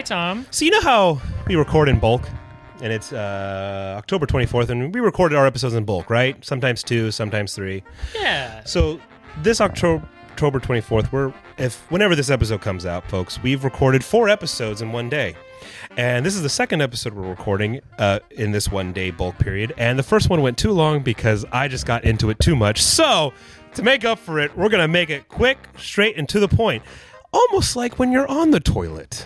Tom. So you know how we record in bulk? And it's October 24th, and we recorded our episodes in bulk, right? Sometimes 2, sometimes 3. Yeah. So this October 24th, whenever this episode comes out, folks, we've recorded 4 episodes in one day. And this is the second episode we're recording in this one-day bulk period. And the first one went too long because I just got into it too much. So to make up for it, we're going to make it quick, straight, and to the point. Almost like when you're on the toilet.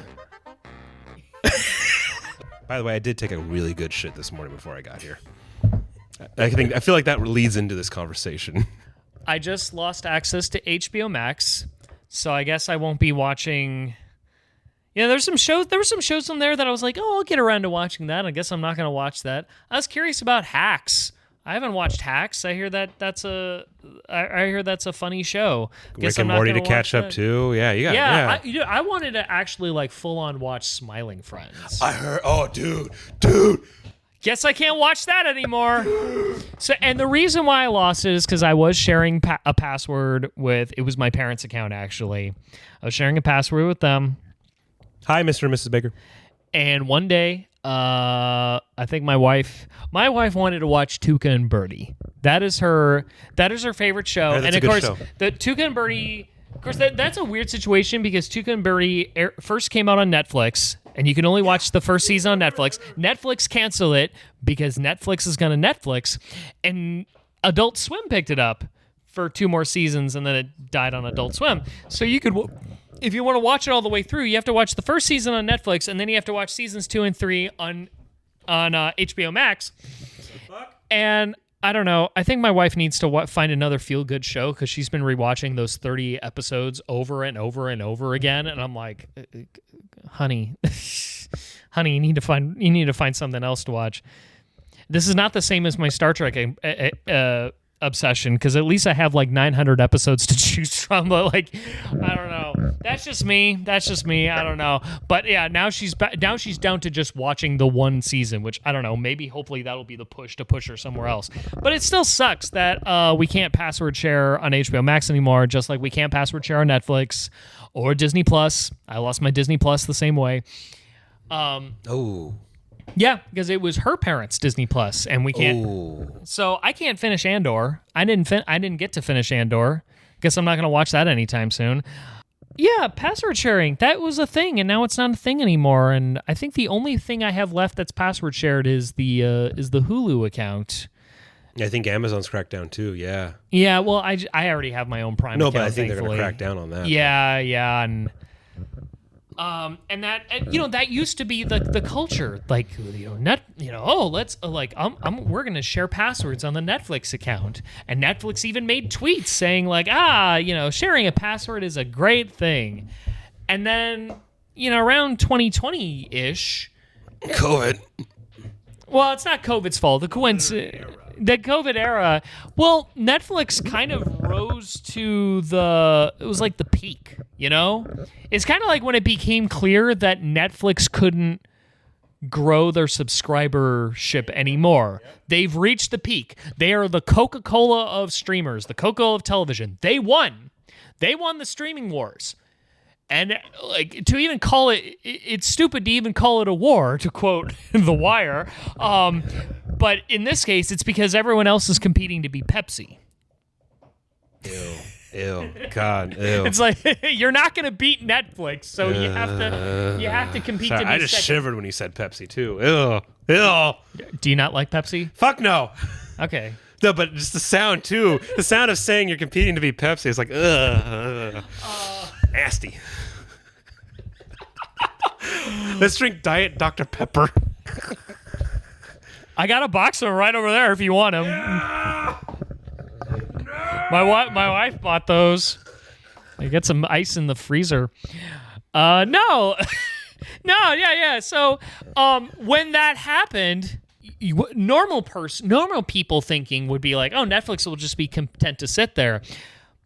By the way, I did take a really good shit this morning before I got here. I feel like that leads into this conversation. I just lost access to HBO Max, so I guess I won't be watching. Yeah, there were some shows on there that I was like, oh, I'll get around to watching that. I guess I'm not going to watch that. I was curious about Hacks. I haven't watched Hacks. I hear that's a funny show. Rick and Morty to catch up too. Yeah, you got. Yeah. I wanted to actually like full on watch Smiling Friends. I heard. Oh, dude. Guess I can't watch that anymore. So, and the reason why I lost it is because I was sharing a password with. It was my parents' account actually. I was sharing a password with them. Hi, Mr. and Mrs. Baker. And one day, I think my wife wanted to watch Tuca and Birdie. That is her favorite show. Yeah, that's and a of good course, show. the Tuca and Birdie. Of course, that's a weird situation because Tuca and Birdie first came out on Netflix, and you can only watch the first season on Netflix. Netflix canceled it because Netflix is going to Netflix, and Adult Swim picked it up for 2 more seasons, and then it died on Adult Swim. So you could. If you want to watch it all the way through, you have to watch the first season on Netflix, and then you have to watch seasons 2 and 3 on HBO Max. And I don't know. I think my wife needs to find another feel-good show because she's been rewatching those 30 episodes over and over and over again, and I'm like, honey, you need to find something else to watch. This is not the same as my Star Trek obsession because at least I have like 900 episodes to choose from, but like I don't know, that's just me, I don't know. But yeah, now she's down to just watching the one season, which I don't know, maybe hopefully that'll be the push to push her somewhere else. But it still sucks that we can't password share on HBO Max anymore, just like we can't password share on Netflix or Disney Plus. I lost my Disney Plus the same way. Yeah, because it was her parents' Disney Plus, and we can't. Ooh. So I can't finish Andor. I didn't get to finish Andor. Guess I'm not going to watch that anytime soon. Yeah, password sharing, that was a thing, and now it's not a thing anymore. And I think the only thing I have left that's password shared is the Hulu account. I think Amazon's cracked down too. Yeah. Yeah. Well, I already have my own Prime account. No, but I think thankfully. They're going to crack down on that. Yeah, and that that used to be the culture, like we're gonna share passwords on the Netflix account, and Netflix even made tweets saying like sharing a password is a great thing, and then around 2020-ish, COVID. Well, it's not COVID's fault. The COVID era. Well, Netflix kind of rose to it was like the peak, It's kind of like when it became clear that Netflix couldn't grow their subscribership anymore. They've reached the peak. They are the Coca-Cola of streamers, the Coca-Cola of television. They won. They won the streaming wars. And like to even call it's stupid to even call it a war, to quote The Wire. But in this case, it's because everyone else is competing to be Pepsi. Ew, God, ew. It's like you're not going to beat Netflix, so you have to compete. Sorry, to be I just second. shivered when you said Pepsi too. Ew. Do you not like Pepsi? Fuck no. Okay. No, but just the sound too. The sound of saying you're competing to be Pepsi is like nasty. Let's drink Diet Dr. Pepper. I got a box of them right over there if you want them. Yeah. My wife bought those. I get some ice in the freezer. No. Yeah. So, when that happened, normal people thinking would be like, oh, Netflix will just be content to sit there.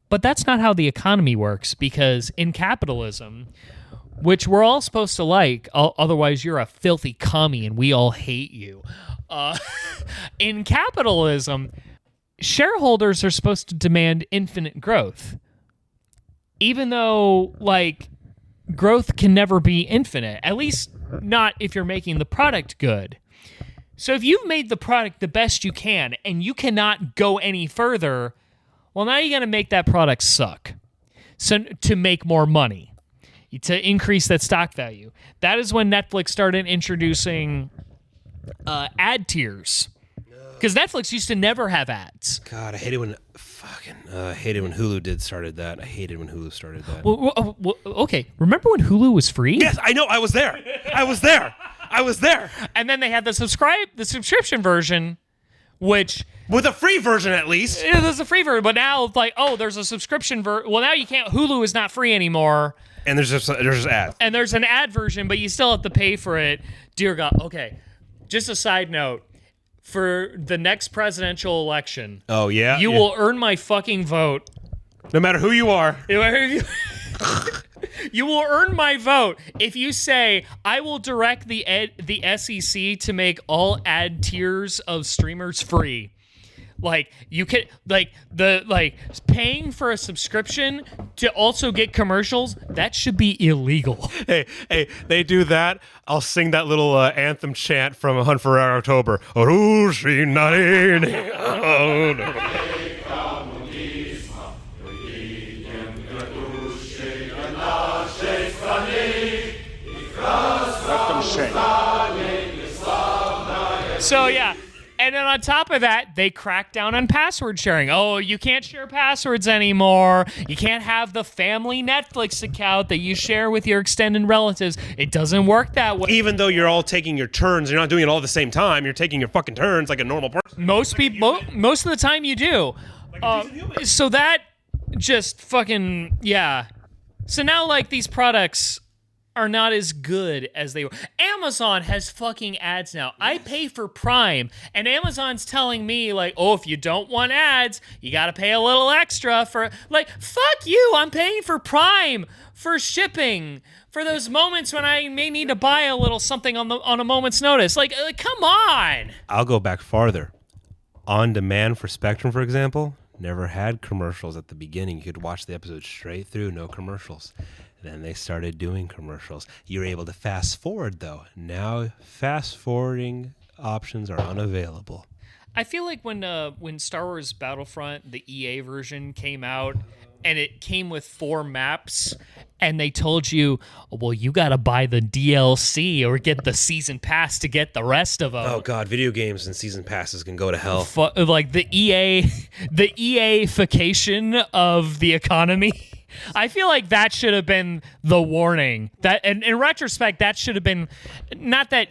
But that's not how the economy works, because in capitalism, which we're all supposed to like, otherwise you're a filthy commie and we all hate you. In capitalism, shareholders are supposed to demand infinite growth. Even though, like, growth can never be infinite, at least not if you're making the product good. So if you've made the product the best you can and you cannot go any further, well, now you got to make that product suck. So to make more money, to increase that stock value. That is when Netflix started introducing ad tiers. Because Netflix used to never have ads. God, I hated when Hulu started that. I hated when Hulu started that. Well, okay, remember when Hulu was free? Yes, I know. I was there. And then they had the subscription version, which with a free version at least. Yeah, there's a free version, but now it's like, oh, there's a subscription version. Well, now you can't. Hulu is not free anymore. And there's just ads. And there's an ad version, but you still have to pay for it. Dear God. Okay, just a side note. For the next presidential election, you will earn my fucking vote. No matter who you are. You will earn my vote if you say, I will direct the SEC to make all ad tiers of streamers free. Like, you can, paying for a subscription to also get commercials, that should be illegal. Hey, they do that. I'll sing that little anthem chant from A Hunt for Red October. So, yeah. And then on top of that, they crack down on password sharing. Oh, you can't share passwords anymore. You can't have the family Netflix account that you share with your extended relatives. It doesn't work that way. Even though you're all taking your turns, you're not doing it all at the same time. You're taking your fucking turns like a normal person. Most people, most of the time you do. So that just fucking, yeah. So now, like, these products are not as good as they were. Amazon has fucking ads now. I pay for Prime, and Amazon's telling me, like, oh, if you don't want ads, you gotta pay a little extra for, like, fuck you, I'm paying for Prime, for shipping, for those moments when I may need to buy a little something on a moment's notice. Like, come on! I'll go back farther. On Demand for Spectrum, for example, never had commercials at the beginning. You could watch the episode straight through, no commercials. Then they started doing commercials. You were able to fast forward, though. Now, fast forwarding options are unavailable. I feel like when Star Wars Battlefront, the EA version, came out, and it came with 4 maps, and they told you, well, you got to buy the DLC or get the season pass to get the rest of them. Oh, God, video games and season passes can go to hell. Like the EA-fication of the economy. I feel like that should have been the warning. That, and in retrospect, that should have been not that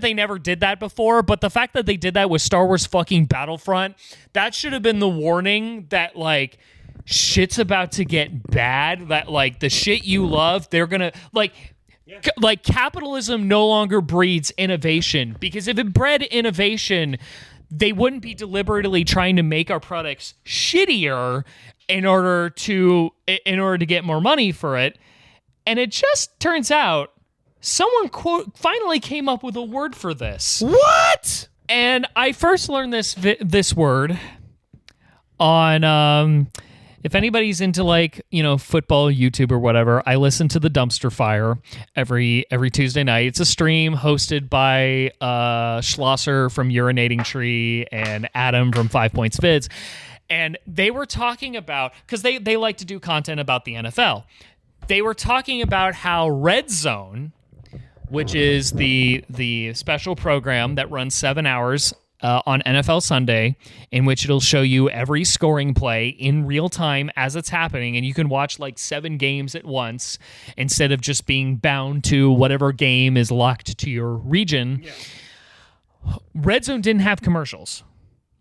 they never did that before, but the fact that they did that with Star Wars fucking Battlefront, that should have been the warning that, like, shit's about to get bad. That, like, the shit you love, they're gonna, like, like, capitalism no longer breeds innovation, because if it bred innovation, they wouldn't be deliberately trying to make our products shittier in order to get more money for it. And it just turns out someone finally came up with a word for this. What? And I first learned this word on if anybody's into, like, you know, football, YouTube or whatever, I listen to the Dumpster Fire every Tuesday night. It's a stream hosted by Schlosser from Urinating Tree and Adam from 5 Points Vids. And they were talking about, because they like to do content about the NFL. They were talking about how Red Zone, which is the special program that runs 7 hours on NFL Sunday, in which it'll show you every scoring play in real time as it's happening, and you can watch like 7 games at once instead of just being bound to whatever game is locked to your region. Yeah. Red Zone didn't have commercials.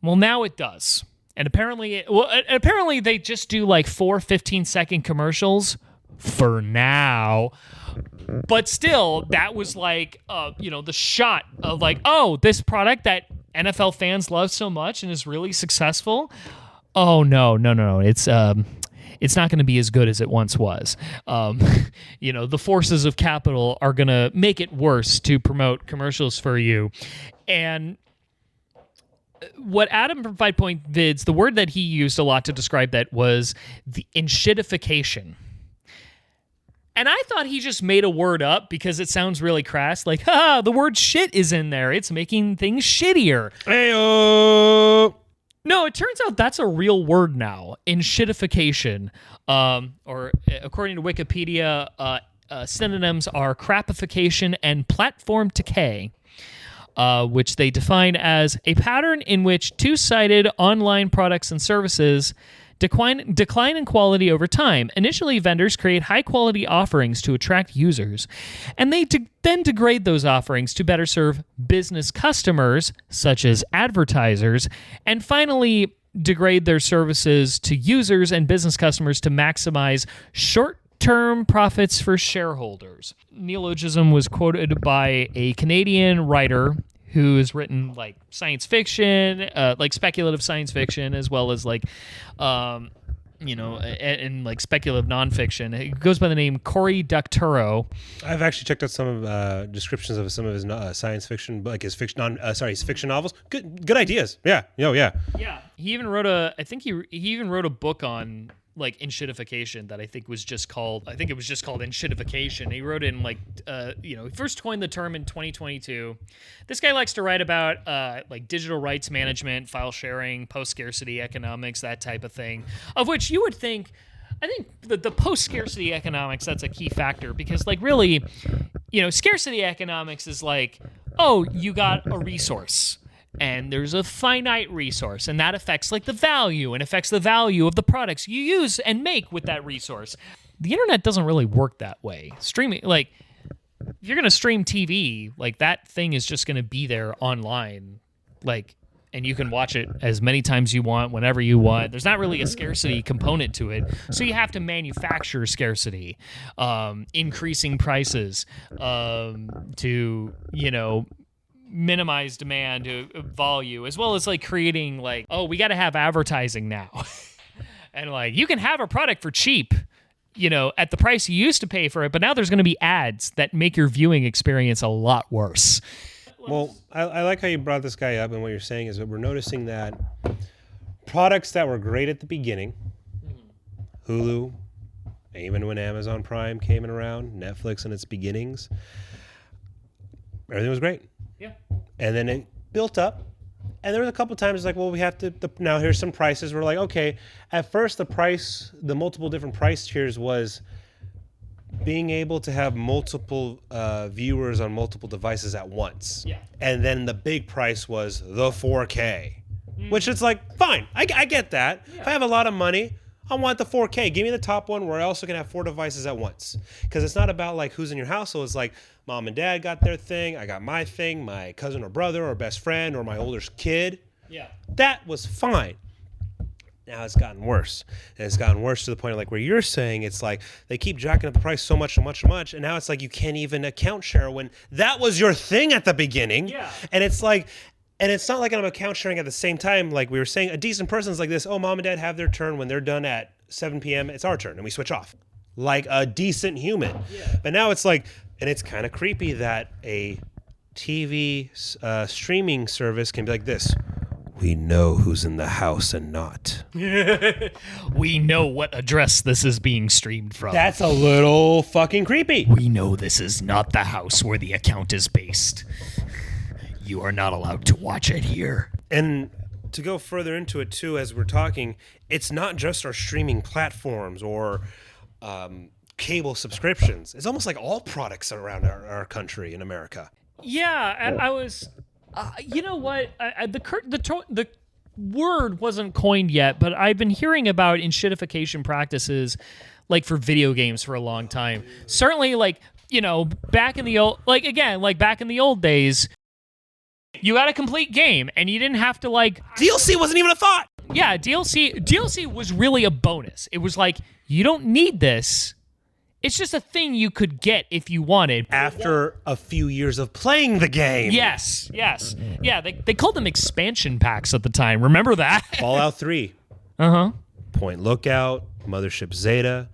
Well, now it does. And apparently they just do like 4 15-second commercials for now. But still, that was like, the shot of like, oh, this product that NFL fans love so much and is really successful. Oh, no. It's not going to be as good as it once was. The forces of capital are going to make it worse to promote commercials for you. And what Adam from 5 Point Vids, the word that he used a lot to describe that was the Enshitification. And I thought he just made a word up because it sounds really crass. Like, the word shit is in there. It's making things shittier. Hey-oh. No, it turns out that's a real word now. Enshitification. Or according to Wikipedia, synonyms are crapification and platform decay, which they define as a pattern in which two-sided online products and services decline in quality over time. Initially, vendors create high-quality offerings to attract users, and they then degrade those offerings to better serve business customers, such as advertisers, and finally degrade their services to users and business customers to maximize short-term profits for shareholders. Neologism was quoted by a Canadian writer who has written like science fiction, like speculative science fiction, as well as like, and like speculative nonfiction. It goes by the name Cory Doctorow. I've actually checked out some descriptions of some of his science fiction, like his fiction, his fiction novels. Good ideas. Yeah. Yeah. He even wrote he even wrote a book on like enshitification that I think was just called Enshitification. He wrote it in he first coined the term in 2022. This guy likes to write about like digital rights management, file sharing, post-scarcity economics, that type of thing, of which you would think, I think the post-scarcity economics, that's a key factor because like really, scarcity economics is like, oh, you got a resource. And there's a finite resource, and that affects like the value and affects the value of the products you use and make with that resource. The internet doesn't really work that way. Streaming, like if you're going to stream TV, like that thing is just going to be there online, like, and you can watch it as many times you want, whenever you want. There's not really a scarcity component to it. So you have to manufacture scarcity, increasing prices to, minimize demand to volume, as well as like creating like, oh, we got to have advertising now. And like, you can have a product for cheap, at the price you used to pay for it, but now there's going to be ads that make your viewing experience a lot worse. Well, I like how you brought this guy up, and what you're saying is that we're noticing that products that were great at the beginning, Hulu, even when Amazon Prime came around, Netflix in its beginnings, everything was great. Yeah. And then it built up. And there was a couple times like, well, we have to, now here's some prices. We're like, okay, at first the multiple different price tiers was being able to have multiple viewers on multiple devices at once. Yeah. And then the big price was the 4K, which is like, fine, I get that. Yeah. If I have a lot of money, I want the 4K. Give me the top one where I also can have 4 devices at once. Because it's not about like who's in your household. It's like mom and dad got their thing. I got my thing. My cousin or brother or best friend or my older kid. Yeah. That was fine. Now it's gotten worse. And it's gotten worse to the point of like where you're saying it's like they keep jacking up the price so much. And now it's like you can't even account share when that was your thing at the beginning. Yeah. And it's like... And it's not like I'm account sharing at the same time. Like we were saying, a decent person's like this. Oh, mom and dad have their turn. When they're done at 7 p.m., it's our turn. And we switch off. Like a decent human. Yeah. But now it's like, and it's kind of creepy that a TV streaming service can be like this. We know who's in the house and not. We know what address this is being streamed from. That's a little fucking creepy. We know this is not the house where the account is based. You are not allowed to watch it here. And to go further into it too, as we're talking, it's not just our streaming platforms or cable subscriptions. It's almost like all products around our country in America. Yeah, and I was, you know what? The word wasn't coined yet, but I've been hearing about enshitification practices, like for video games, for a long time. Certainly, like back in the old days. You got a complete game, and you didn't have to like... DLC wasn't even a thought! Yeah, DLC was really a bonus. It was like, you don't need this. It's just a thing you could get if you wanted. After a few years of playing the game. Yes. Yeah, they called them expansion packs at the time. Remember that? Fallout 3. Uh-huh. Point Lookout, Mothership Zeta,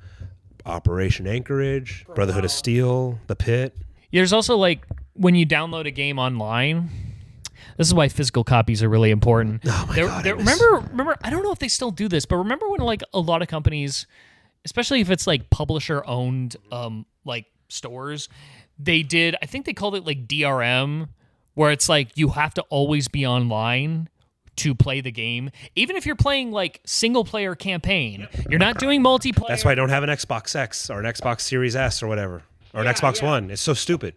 Operation Anchorage, Brotherhood of Steel, The Pit. There's also like, when you download a game online... This is why physical copies are really important. Oh my God! Remember, I don't know if they still do this, but remember when like a lot of companies, especially if it's like publisher owned like stores, they did, I think they called it like DRM, where it's like you have to always be online to play the game, even if you're playing like single player campaign. You're not doing multiplayer. That's why I don't have an Xbox X or an Xbox Series S or whatever, or an Xbox One. It's so stupid.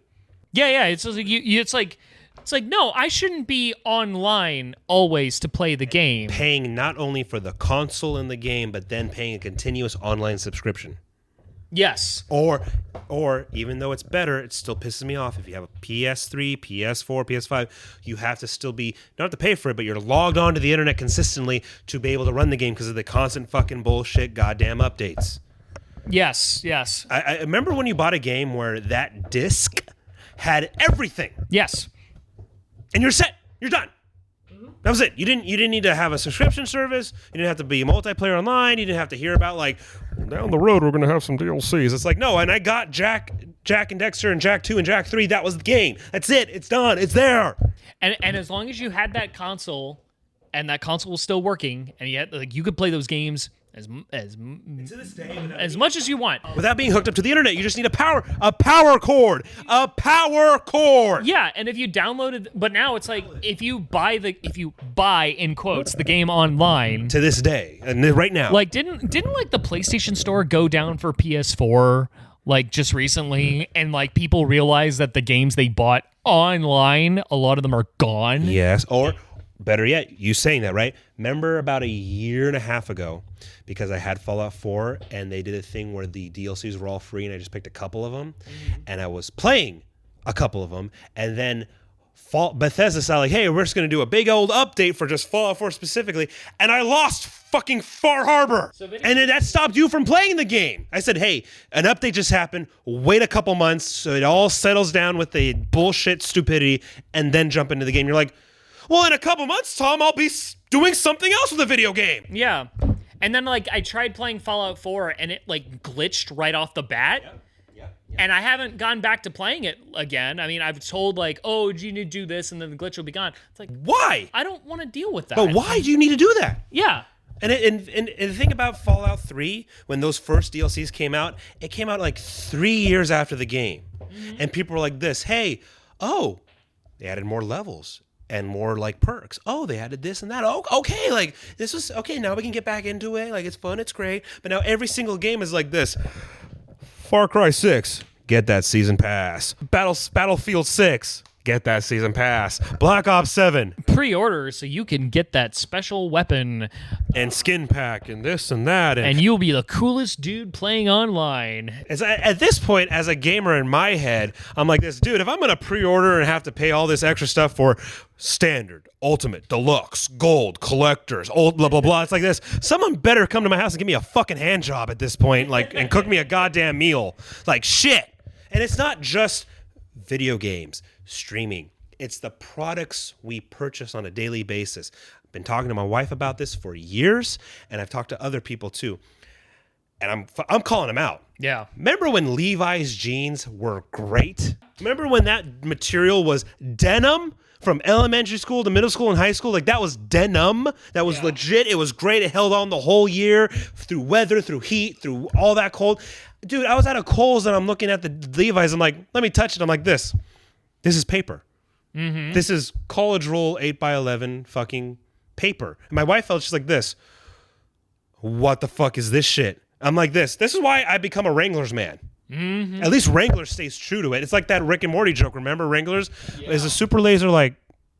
Yeah. It's just like it's like no, I shouldn't be online always to play the game. Paying not only for the console in the game, but then paying a continuous online subscription. Yes. Or even though it's better, it still pisses me off. If you have a PS3, PS4, PS5, you have to still be, you don't have to pay for it, but you're logged onto the internet consistently to be able to run the game because of the constant fucking bullshit goddamn updates. Yes. I remember when you bought a game where that disc had everything. Yes. And you're set. You're done. That was it. You didn't need to have a subscription service. You didn't have to be multiplayer online. You didn't have to hear about like, down the road we're going to have some DLCs. It's like, no, and I got Jack and Dexter and Jack 2 and Jack 3. That was the game. That's it. It's done. It's there. And as long as you had that console and that console was still working and yet like you could play those games as to this day, much as you want without being hooked up to the internet. You just need a power cord. Yeah, and if you downloaded, but now it's like if you buy in quotes the game online to this day and right now, like didn't like the PlayStation Store go down for PS4 like just recently, and like people realize that the games they bought online, a lot of them are gone. Yes, or better yet, you saying that, right? Remember about a year and a half ago, because I had Fallout 4 and they did a thing where the DLCs were all free and I just picked a couple of them and I was playing a couple of them, and then Bethesda said like, hey, we're just going to do a big old update for just Fallout 4 specifically, and I lost fucking Far Harbor. And then that stopped you from playing the game. I said, hey, an update just happened. Wait a couple months so it all settles down with the bullshit stupidity and then jump into the game. You're like, well, in a couple months, Tom, I'll be doing something else with a video game. Yeah. And then, like, I tried playing Fallout 4, and it, like, glitched right off the bat. Yeah. And I haven't gone back to playing it again. I mean, I've told, like, oh, you need to do this, and then the glitch will be gone. It's like, why? I don't want to deal with that. But why do you need to do that? Yeah. And the thing about Fallout 3, when those first DLCs came out, it came out, like, 3 years after the game. Mm-hmm. And people were like this, hey, oh, they added more levels and more like perks. Oh, they added this and that. Oh, okay, like this was okay. Now we can get back into it. Like it's fun, it's great. But now every single game is like this. Far Cry 6, get that season pass. Battlefield 6, get that season pass. Black Ops 7, pre-order so you can get that special weapon and skin pack and this and that. And you'll be the coolest dude playing online. At this point, as a gamer in my head, I'm like this, dude, if I'm going to pre-order and have to pay all this extra stuff for standard, ultimate, deluxe, gold, collectors, old blah, blah, blah, it's like this. Someone better come to my house and give me a fucking hand job at this point, like, and cook me a goddamn meal. Like, shit. And it's not just video games, streaming. It's the products we purchase on a daily basis. I've been talking to my wife about this for years, and I've talked to other people too. And I'm calling them out. Yeah. Remember when Levi's jeans were great? Remember when that material was denim? From elementary school to middle school and high school, like that was denim. That was legit. It was great. It held on the whole year through weather, through heat, through all that cold. Dude, I was at a Kohl's and I'm looking at the Levi's. I'm like, let me touch it. I'm like, this is paper. Mm-hmm. This is college roll 8x11 fucking paper. And my wife felt just like this. What the fuck is this shit? I'm like this. This is why I become a Wranglers man. Mm-hmm. At least Wranglers stays true to it. It's like that Rick and Morty joke. Remember Wranglers? Yeah. Is a super laser like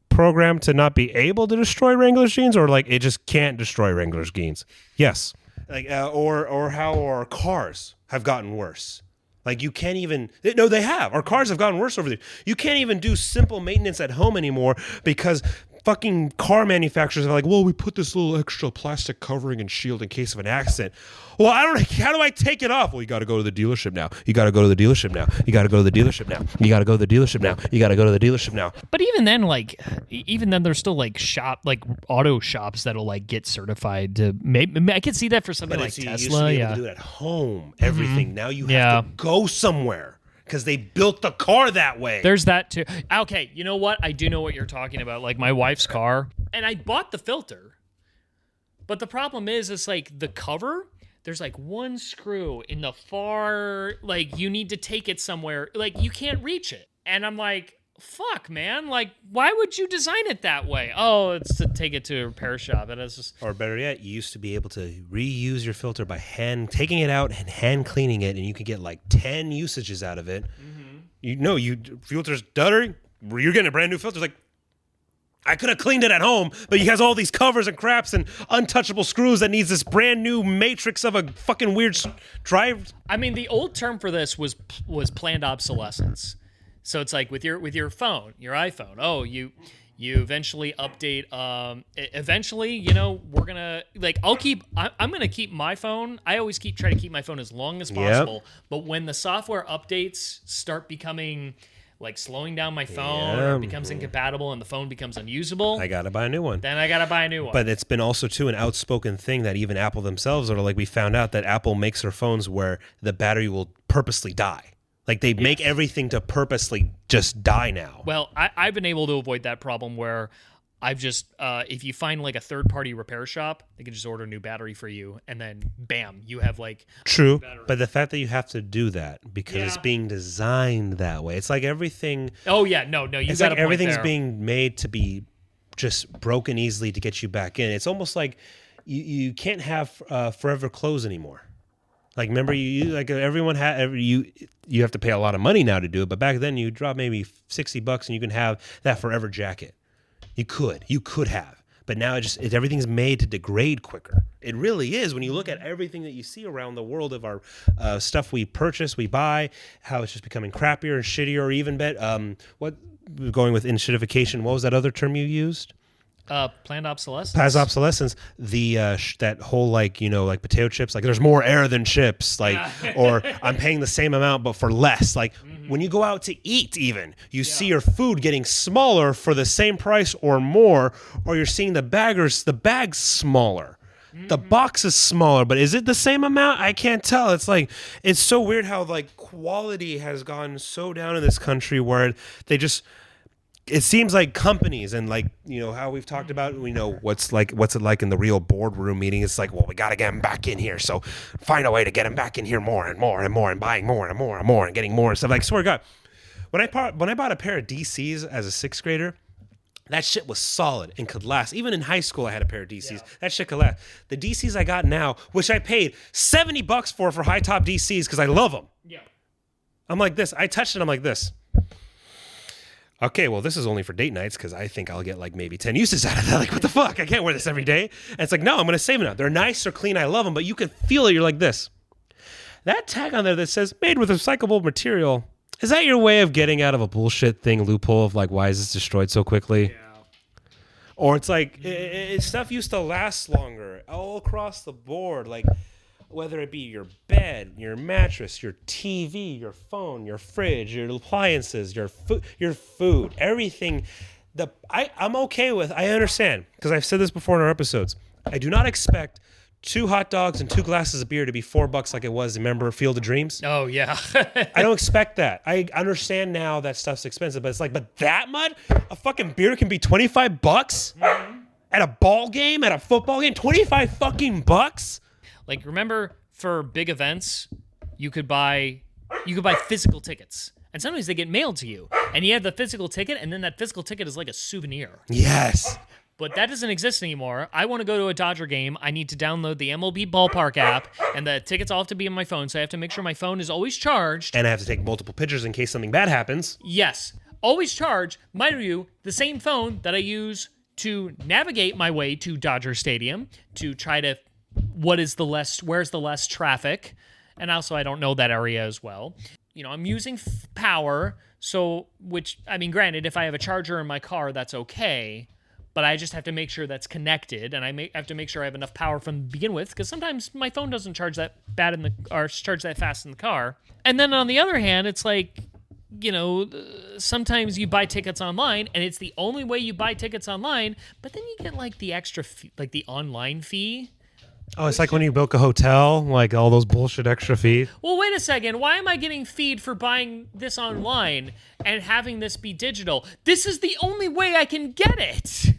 programmed to not be able to destroy Wranglers jeans, or like it just can't destroy Wranglers jeans? Yes. Like or how our cars have gotten worse. Like you can't even. No, they have. Our cars have gotten worse over there. You can't even do simple maintenance at home anymore because fucking car manufacturers are like, well, we put this little extra plastic covering and shield in case of an accident. Well, how do I take it off? Well, you got to go to the dealership now. You got to go to the dealership now. You got to go to the dealership now. You got to go to the dealership now. You got to go to the dealership now. But even then, there's still like auto shops that'll like get certified to. Maybe I could see that for something like Tesla. You used to be able to do it at home. Everything. Mm-hmm. Now you have to go somewhere. Because they built the car that way. There's that too. Okay, you know what? I do know what you're talking about. Like my wife's car. And I bought the filter. But the problem is like the cover, there's like one screw in the far, like you need to take it somewhere, like you can't reach it. And I'm like, fuck, man, like why would you design it that way? Oh, it's to take it to a repair shop. And it's just, or better yet, you used to be able to reuse your filter by taking it out and hand cleaning it, and you could get like 10 usages out of it. Filter's stuttering, you're getting a brand new filter. Like, I could have cleaned it at home, but he has all these covers and craps and untouchable screws that needs this brand new matrix of a fucking weird drive. I mean, the old term for this was planned obsolescence. So it's like with your phone, your iPhone. Oh, you eventually update. Eventually, we're gonna I'm gonna keep my phone. I always try to keep my phone as long as possible. Yep. But when the software updates start becoming like slowing down my phone, or it becomes incompatible and the phone becomes unusable, I gotta buy a new one. Then I gotta buy a new one. But it's been also too an outspoken thing that even Apple themselves are like, we found out that Apple makes their phones where the battery will purposely die. Like they make everything to purposely just die now. Well, I've been able to avoid that problem where I've just, if you find like a third-party repair shop, they can just order a new battery for you, and then bam, you have like true. But the fact that you have to do that because it's being designed that way, it's like everything. Oh yeah, no, you it's got like a point everything's there. being made to be just broken easily to get you back in. It's almost like you can't have forever clothes anymore. Like remember, everyone had you have to pay a lot of money now to do it, but back then you drop maybe $60 and you can have that forever jacket. You could have, but now everything's made to degrade quicker. It really is when you look at everything that you see around the world of our stuff we purchase, we buy, how it's just becoming crappier and shittier, or even going with enshitification. What was that other term you used? Planned obsolescence. Planned obsolescence. The that whole like potato chips. Like there's more air than chips. Or I'm paying the same amount but for less. Like when you go out to eat, even you see your food getting smaller for the same price or more, or you're seeing the bag's smaller. The box is smaller, but is it the same amount? I can't tell. It's so weird how like quality has gone so down in this country where they just. It seems like companies and how we've talked about, what's it like in the real boardroom meeting? It's like, well, we got to get them back in here. So find a way to get them back in here more and more and more and buying more and more and more and getting more and stuff. Like, swear to God, when I bought a pair of DCs as a sixth grader, that shit was solid and could last. Even in high school, I had a pair of DCs. Yeah. That shit could last. The DCs I got now, which I paid $70 for high top DCs because I love them. Yeah. I'm like this. I touched it. I'm like this. Okay, well, this is only for date nights because I think I'll get like maybe 10 uses out of that. Like, what the fuck? I can't wear this every day. And it's like, no, I'm going to save it now. They're nice, they're clean, I love them, but you can feel it. You're like this. That tag on there that says made with recyclable material, is that your way of getting out of a bullshit loophole of like, why is this destroyed so quickly? Yeah. Or it's like, stuff used to last longer all across the board. Like, whether it be your bed, your mattress, your TV, your phone, your fridge, your appliances, your food, everything. I'm okay with, I understand, because I've said this before in our episodes. I do not expect 2 hot dogs and 2 glasses of beer to be $4 like it was, remember, Field of Dreams? Oh, yeah. I don't expect that. I understand now that stuff's expensive, but it's like, but that much? A fucking beer can be $25? At a ball game, at a football game? 25 fucking bucks? Like, remember, for big events, you could buy physical tickets. And sometimes they get mailed to you. And you have the physical ticket, and then that physical ticket is like a souvenir. Yes. But that doesn't exist anymore. I want to go to a Dodger game. I need to download the MLB Ballpark app, and the tickets all have to be on my phone, so I have to make sure my phone is always charged. And I have to take multiple pictures in case something bad happens. Yes. Always charged. Mind you, the same phone that I use to navigate my way to Dodger Stadium, to try to... where's the less traffic, and also I don't know that area as well. I'm using power, so granted, if I have a charger in my car, that's okay, but I just have to make sure that's connected, and I have to make sure I have enough power from the begin with, because sometimes my phone doesn't charge that charge that fast in the car. And then on the other hand, it's like, sometimes you buy tickets online, and it's the only way you buy tickets online, but then you get like the extra fee, like the online fee. Oh, it's like when you book a hotel, like all those bullshit extra fees. Well, wait a second. Why am I getting feed for buying this online and having this be digital? This is the only way I can get it.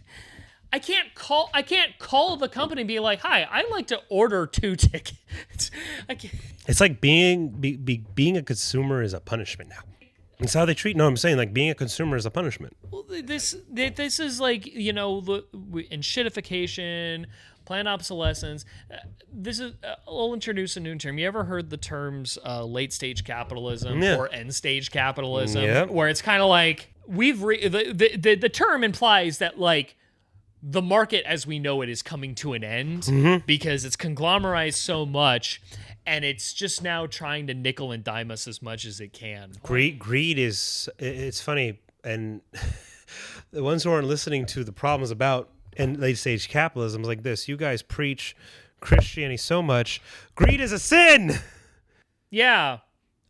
I can't call the company and be like, "Hi, I'd like to order 2 tickets." I can't. It's like being a consumer is a punishment now. It's how they treat. No, I'm saying like being a consumer is a punishment. Well, this is like, you know, the enshitification, planned obsolescence. I'll introduce a new term. You ever heard the terms late stage capitalism or end stage capitalism? Yeah. Where it's kind of like the term implies that like the market as we know it is coming to an end because it's conglomerized so much, and it's just now trying to nickel and dime us as much as it can. Greed is, it's funny, and the ones who aren't listening to the problems about late stage capitalism is like this. You guys preach Christianity so much. Greed is a sin. Yeah.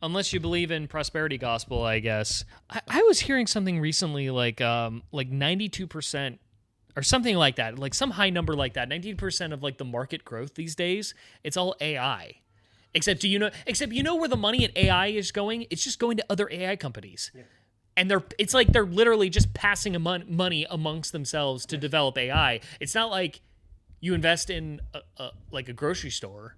Unless you believe in prosperity gospel, I guess. I was hearing something recently like 92% or something like that, like some high number like that. 90% of like the market growth these days, it's all AI. Except you know where the money in AI is going? It's just going to other AI companies. Yeah. And it's like they're literally just passing money amongst themselves to develop AI. It's not like you invest in like a grocery store.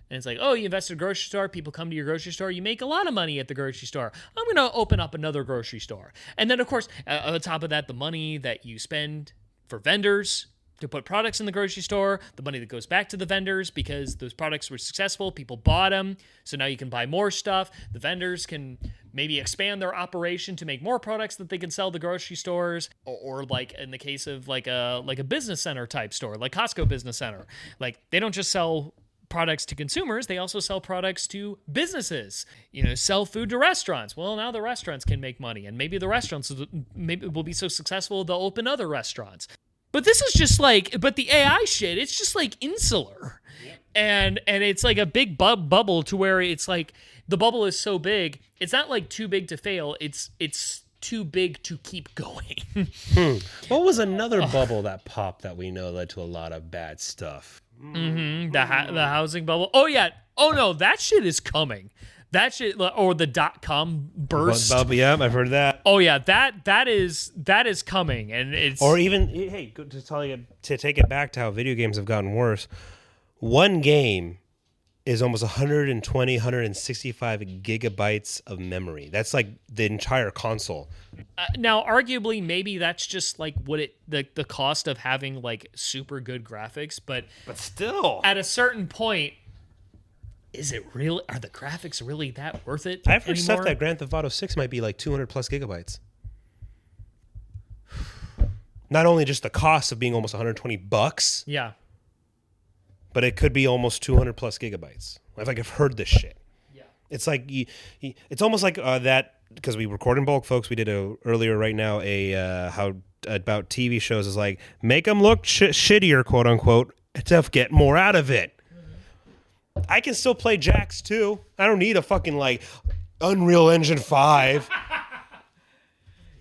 And it's like, oh, you invest in a grocery store, people come to your grocery store, you make a lot of money at the grocery store. I'm going to open up another grocery store. And then, of course, on top of that, the money that you spend for vendors to put products in the grocery store, the money that goes back to the vendors because those products were successful, people bought them, so now you can buy more stuff. The vendors can maybe expand their operation to make more products that they can sell to grocery stores, or like in the case of like a business center type store, like Costco Business Center. Like they don't just sell products to consumers, they also sell products to businesses. You know, sell food to restaurants. Well, now the restaurants can make money, and maybe the restaurants will be so successful they'll open other restaurants. But this is just like, but the AI shit, it's just like insular. Yep. And it's like a big bubble to where it's like the bubble is so big, it's not like too big to fail, it's too big to keep going. What was another bubble that popped that we know led to a lot of bad stuff? The housing bubble. Oh yeah. Oh no, that shit is coming. That shit, or the .com burst. Yeah, I've heard that. Oh yeah, that is coming, and it's. Or even, hey, to take it back to how video games have gotten worse. One game is almost 120, 165 gigabytes of memory. That's like the entire console. Now, arguably, maybe that's just like what the cost of having like super good graphics, but still, at a certain point. Is it really? Are the graphics really that worth it? I've heard stuff that Grand Theft Auto 6 might be like 200 plus gigabytes. Not only just the cost of being almost $120. Yeah. But it could be almost 200 plus gigabytes. I've heard this shit. Yeah. It's like it's almost like that, because we record in bulk, folks. We did earlier right now how about TV shows is like make them look shittier, quote unquote, to get more out of it. I can still play Jax 2. I don't need a fucking like Unreal Engine 5.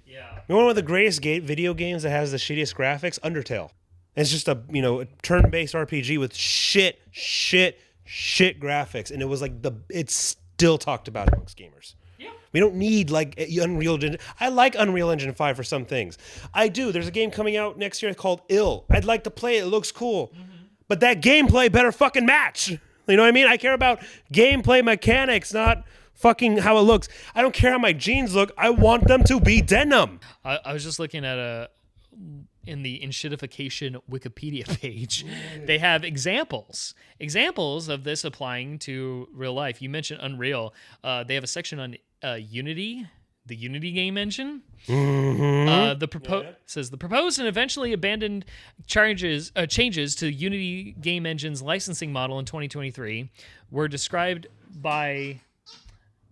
Yeah. You know one of the greatest video games that has the shittiest graphics? Undertale. And it's just a turn-based RPG with shit graphics, and it was like it's still talked about amongst gamers. Yeah. We don't need like Unreal Engine. I like Unreal Engine 5 for some things. I do. There's a game coming out next year called Ill. I'd like to play it. It looks cool. Mm-hmm. But that gameplay better fucking match. You know what I mean? I care about gameplay mechanics, not fucking how it looks. I don't care how my jeans look. I want them to be denim. I was just looking at in the Enshitification Wikipedia page, they have examples of this applying to real life. You mentioned Unreal. They have a section on Unity, the Unity game engine. Mm-hmm. Says the proposed and eventually abandoned changes to Unity game engine's licensing model in 2023 were described by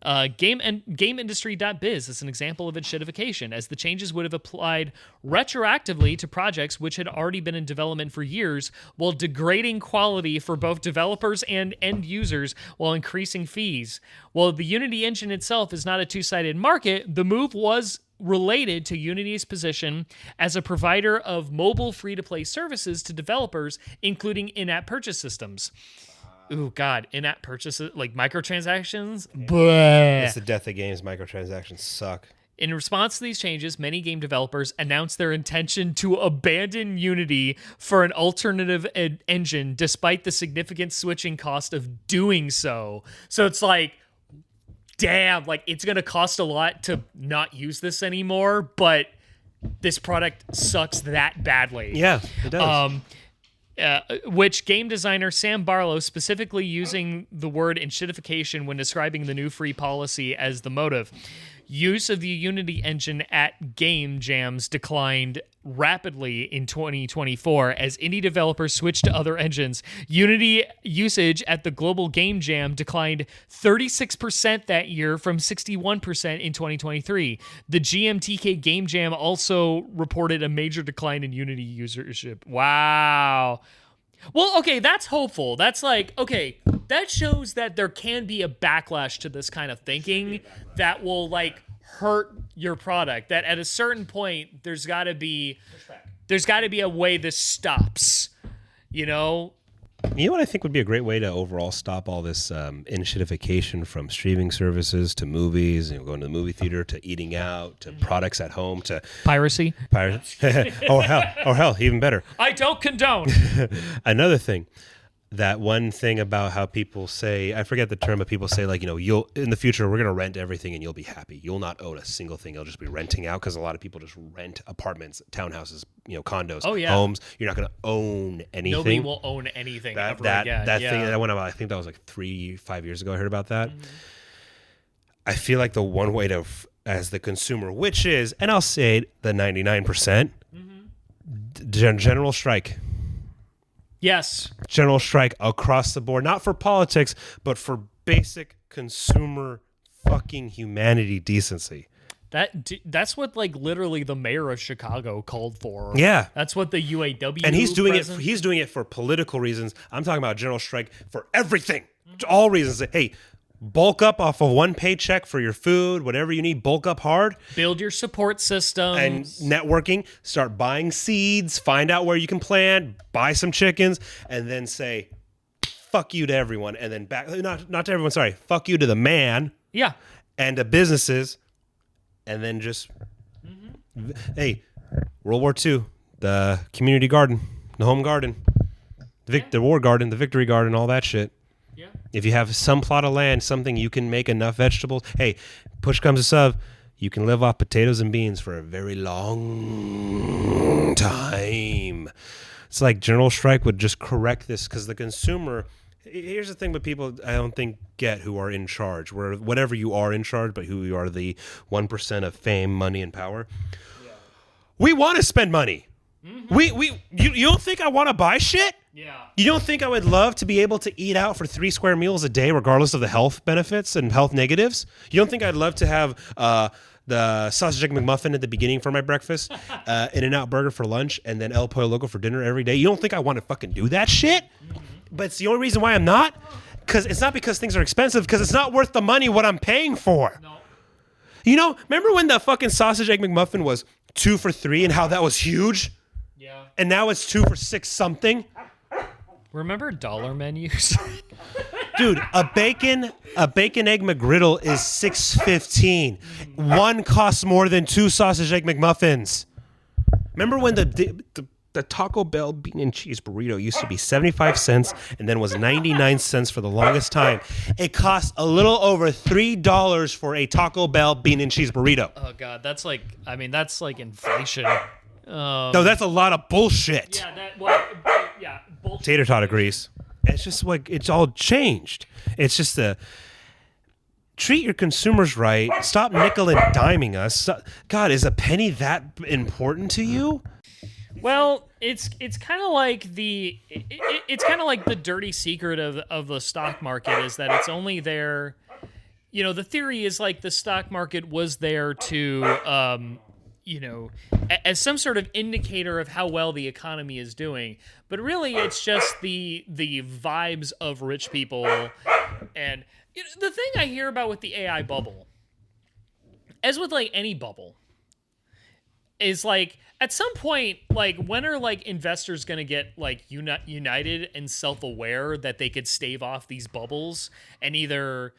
GameIndustry.biz as an example of enshitification, as the changes would have applied retroactively to projects which had already been in development for years, while degrading quality for both developers and end users while increasing fees. While the Unity engine itself is not a two-sided market, the move was related to Unity's position as a provider of mobile free-to-play services to developers, including in-app purchase systems. Ooh, God, in-app purchases, like microtransactions? It's the death of games. Microtransactions suck. In response to these changes, many game developers announced their intention to abandon Unity for an alternative engine, despite the significant switching cost of doing so. So it's like, damn, like it's going to cost a lot to not use this anymore, but this product sucks that badly. Yeah, it does. Which game designer Sam Barlow, specifically using the word enshitification when describing the new free policy as the motive. Use of the Unity engine at game jams declined rapidly in 2024 as indie developers switched to other engines. Unity usage at the global game jam declined 36% that year from 61% in 2023. The GMTK game jam also reported a major decline in Unity usership. Wow. Well, okay, that's hopeful. That's like, okay, that shows that there can be a backlash to this kind of thinking that will like hurt your product. That at a certain point, there's got to be a way this stops. You know? You know what I think would be a great way to overall stop all this enshitification from streaming services to movies, going to the movie theater to eating out to products at home to Piracy. or hell, even better. I don't condone. Another thing, that one thing about how people say, I forget the term, but people say like, you'll in the future we're gonna rent everything and you'll be happy. You'll not own a single thing. You'll just be renting out because a lot of people just rent apartments, townhouses, condos, homes. You're not gonna own anything. Nobody will own anything ever again. That thing that went about, I think that was like 3-5 years ago. I heard about that. Mm-hmm. I feel like the one way to, as the consumer, which is, and I'll say it, the 99%, general strike. Yes. General strike across the board, not for politics, but for basic consumer fucking humanity decency. That's what like literally the mayor of Chicago called for. Yeah. That's what the UAW and he's doing president. He's doing it for political reasons. I'm talking about general strike for everything. All reasons. Hey, bulk up off of one paycheck for your food, whatever you need, bulk up hard. Build your support system. And networking, start buying seeds, find out where you can plant, buy some chickens, and then say, fuck you to everyone. And then back, not to everyone, sorry, fuck you to the man. Yeah. And to businesses. And then just, hey, World War II, the community garden, the home garden, the war garden, the victory garden, all that shit. Yeah. If you have some plot of land, something you can make enough vegetables. Hey, push comes to shove, you can live off potatoes and beans for a very long time. It's like general strike would just correct this because the consumer. Here's the thing, but people I don't think get who are in charge. Where whatever you are in charge, but who you are the 1% of fame, money, and power. Yeah. We want to spend money. Mm-hmm. You don't think I want to buy shit? Yeah. You don't think I would love to be able to eat out for 3 square meals a day, regardless of the health benefits and health negatives? You don't think I'd love to have the sausage egg McMuffin at the beginning for my breakfast, In-N-Out burger for lunch, and then El Pollo Loco for dinner every day? You don't think I want to fucking do that shit? Mm-hmm. But it's the only reason why I'm not. Because it's not because things are expensive. Because it's not worth the money what I'm paying for. No. Remember when the fucking sausage egg McMuffin was 2 for $3 and how that was huge? Yeah. And now it's 2 for $6 something. Remember dollar menus? Dude, a bacon egg McGriddle is $6.15. One costs more than 2 sausage egg McMuffins. Remember when the Taco Bell bean and cheese burrito used to be 75 cents and then was 99 cents for the longest time? It costs a little over $3 for a Taco Bell bean and cheese burrito. Oh God, that's like inflation. No, that's a lot of bullshit. Yeah, bullshit. Tater Tot agrees. It's just like it's all changed. It's just treat your consumers right. Stop nickel and diming us. God, is a penny that important to you? Well, it's kind of like it's kind of like the dirty secret of the stock market is that it's only there. The theory is like the stock market was there to as some sort of indicator of how well the economy is doing, but really it's just the vibes of rich people. And the thing I hear about with the AI bubble, as with like any bubble, is like at some point, like when are like investors going to get like united and self-aware that they could stave off these bubbles and either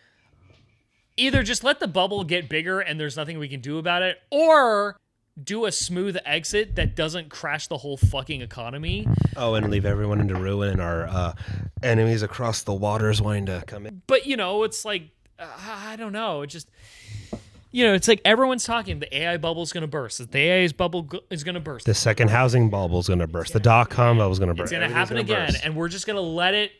either just let the bubble get bigger and there's nothing we can do about it, or do a smooth exit that doesn't crash the whole fucking economy. Oh, and leave everyone into ruin and our enemies across the waters wanting to come in. But, it's like, I don't know. It just, it's like everyone's talking. The AI bubble's going to burst. The AI bubble is going to burst. The second housing bubble's going to burst. The dot-com bubble's going to burst. It's going to happen again. And we're just going to let it,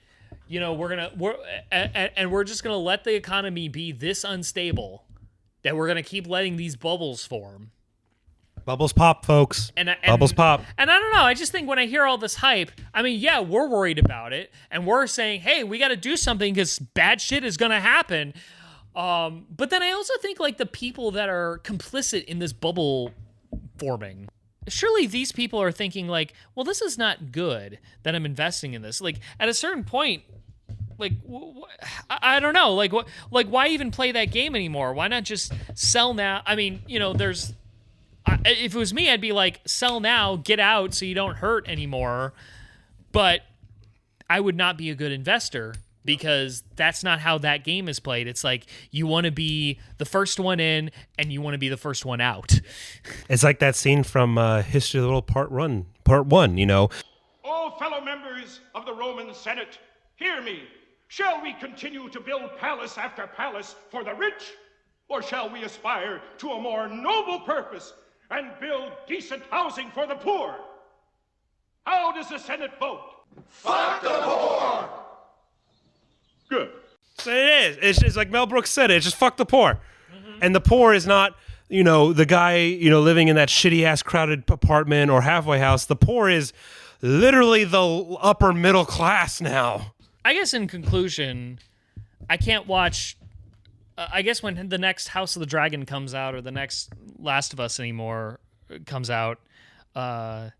we're just going to let the economy be this unstable that we're going to keep letting these bubbles form. Bubbles pop, folks. Bubbles pop. And I don't know. I just think when I hear all this hype, I mean, yeah, we're worried about it. And we're saying, hey, we got to do something because bad shit is going to happen. But then I also think, like, the people that are complicit in this bubble forming, surely these people are thinking, like, well, this is not good that I'm investing in this. Like, at a certain point, like, I don't know. Like, why even play that game anymore? Why not just sell now? I mean, there's... if it was me, I'd be like, sell now, get out so you don't hurt anymore. But I would not be a good investor because that's not how that game is played. It's like you want to be the first one in and you want to be the first one out. It's like that scene from History of the World Part 1, Oh, fellow members of the Roman Senate, hear me. Shall we continue to build palace after palace for the rich? Or shall we aspire to a more noble purpose and build decent housing for the poor? How does the Senate vote? Fuck the poor! Good. So it is. It's like Mel Brooks said it. It's just fuck the poor. Mm-hmm. And the poor is not, the guy, living in that shitty-ass crowded apartment or halfway house. The poor is literally the upper middle class now. I guess in conclusion, I can't watch... I guess when the next House of the Dragon comes out or the next Last of Us anymore comes out, I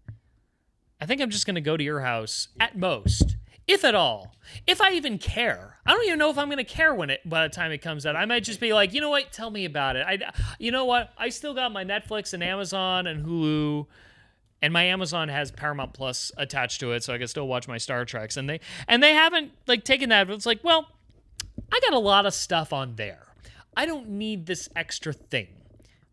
think I'm just going to go to your house at most, if at all. If I even care. I don't even know if I'm going to care by the time it comes out. I might just be like, you know what? Tell me about it. You know what? I still got my Netflix and Amazon and Hulu, and my Amazon has Paramount Plus attached to it, so I can still watch my Star Treks. And they haven't taken that. But it's like, well, I got a lot of stuff on there. I don't need this extra thing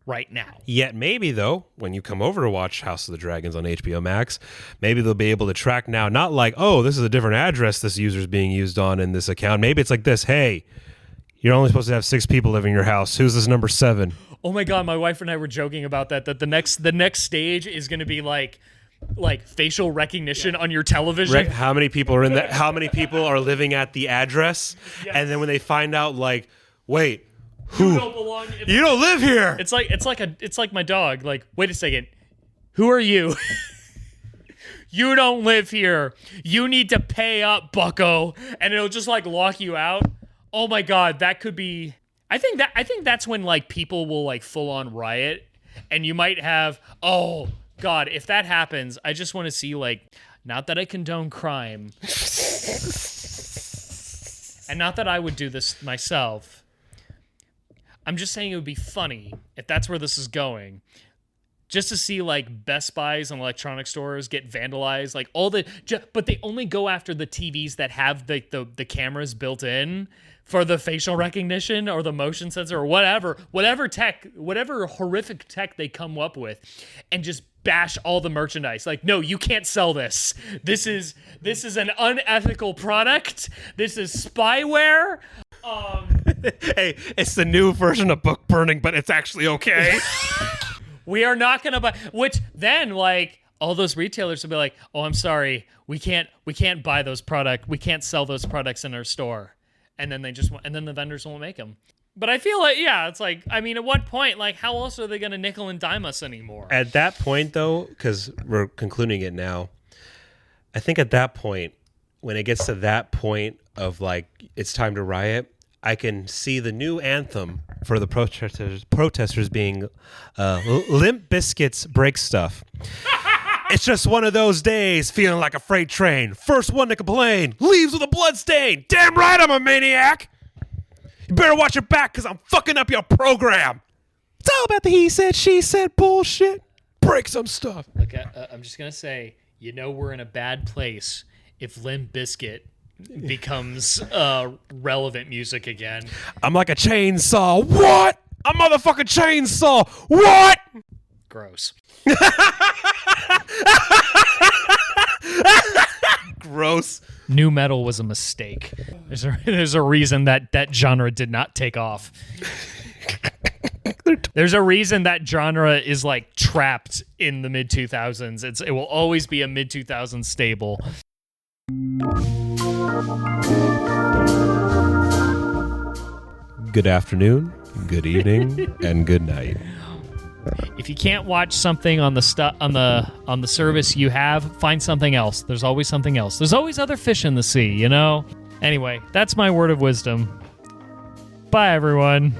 right now. Yet maybe, though, when you come over to watch House of the Dragons on HBO Max, maybe they'll be able to track now, not like, oh, this is a different address this user's being used on in this account. Maybe it's like this, hey, you're only supposed to have 6 people living in your house. Who's this number 7? Oh my God, my wife and I were joking about that the next stage is going to be like facial recognition on your television. How many people are in that? How many people are living at the address? Yes. And then when they find out, like, wait, who? You don't belong. You don't live here. It's like my dog. Like, wait a second, who are you? You don't live here. You need to pay up, bucko, and it'll just like lock you out. Oh my God, that could be. I think that's when like people will like full on riot, and you might have. Oh God, if that happens, I just want to see like. Not that I condone crime, and not that I would do this myself. I'm just saying it would be funny if that's where this is going. Just to see like Best Buys and electronic stores get vandalized, like but they only go after the TVs that have the cameras built in for the facial recognition or the motion sensor or whatever horrific tech they come up with, and just bash all the merchandise. Like, no, you can't sell this. This is an unethical product. This is spyware. Hey, it's the new version of book burning, but it's actually okay. We are not going to buy, which then like all those retailers will be like, oh, I'm sorry. We can't buy those products. We can't sell those products in our store. And then the vendors won't make them. But I feel like, yeah, it's like, I mean, at what point, like, how else are they going to nickel and dime us anymore? At that point, though, because we're concluding it now, I think at that point, when it gets to that point of like, it's time to riot, I can see the new anthem for the protesters being Limp Bizkit's Break Stuff. It's just one of those days, feeling like a freight train. First one to complain, leaves with a blood stain. Damn right I'm a maniac. You better watch your back because I'm fucking up your program. It's all about the he said, she said bullshit. Break some stuff. Look, I'm just going to say, we're in a bad place if Limp Bizkit becomes relevant music again. I'm like a chainsaw. What? A motherfucking chainsaw. What? Gross. Gross. Nu metal was a mistake. There's a reason that genre did not take off. There's a reason that genre is like trapped in the mid 2000s. It will always be a mid 2000s stable. Good afternoon, good evening, and good night. If you can't watch something on the service you have, find something else. There's always something else. There's always other fish in the sea, you know? Anyway, that's my word of wisdom. Bye, everyone.